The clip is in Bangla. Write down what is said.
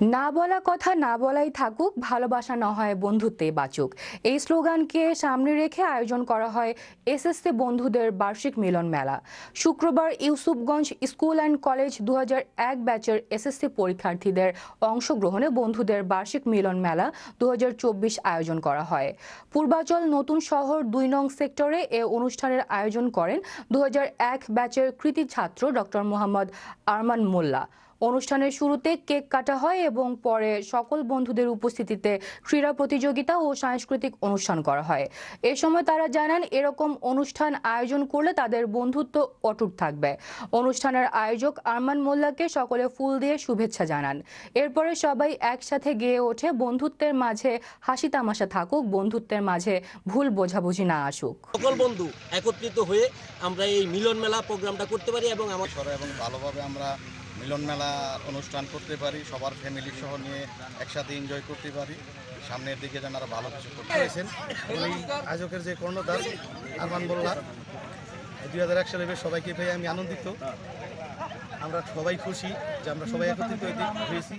না বলা কথা না বলাই থাকুক, ভালোবাসা না হয় বন্ধুত্বে বাঁচুক, এই স্লোগানকে সামনে রেখে আয়োজন করা হয় এসএসসি বন্ধুদের বার্ষিক মিলন মেলা। শুক্রবার ইউসুফগঞ্জ স্কুল অ্যান্ড কলেজ 2001 ব্যাচের এসএসসি পরীক্ষার্থীদের অংশগ্রহণে বন্ধুদের বার্ষিক মিলন মেলা 2024 আয়োজন করা হয়। পূর্বাচল নতুন শহর 2 নং সেক্টরে এ অনুষ্ঠানের আয়োজন করেন 2001 ব্যাচের কৃতি ছাত্র ডক্টর মোহাম্মদ আরমান মোল্লা। অনুষ্ঠানের শুরুতে কেক কাটা হয় এবং পরে সকল বন্ধুদের উপস্থিতিতে ক্রীড়া প্রতিযোগিতা ও সাংস্কৃতিক অনুষ্ঠান করা হয়। এ সময় তারা জানান, এরকম অনুষ্ঠান আয়োজন করলে তাদের বন্ধুত্ব অটুট থাকবে। অনুষ্ঠানের আয়োজক আরমান মোল্লাকে সকলে ফুল দিয়ে শুভেচ্ছা জানান। এরপরে সবাই একসাথে গেয়ে ওঠে, বন্ধুত্বের মাঝে হাসি তামাশা থাকুক, বন্ধুত্বের মাঝে ভুল বোঝাবুঝি না আসুক। সকল বন্ধু একত্রিত হয়ে আমরা এই মিলন মেলা প্রোগ্রামটা করতে পারি এবং ভালোভাবে আমরা মিলন মেলা অনুষ্ঠান করতে পারি, সবার ফ্যামিলি সহ নিয়ে একসাথে এনজয় করতে পারি। সামনের দিকে যেন আরো ভালো কিছু করতে পারেন। এই আয়োজকের যে কর্ণধার আরমান মোল্লা, 2001 সালে সবাইকে পেয়ে আমি আনন্দিত। আমরা সবাই খুশি যে আমরা সবাই একত্রিত হয়েছি।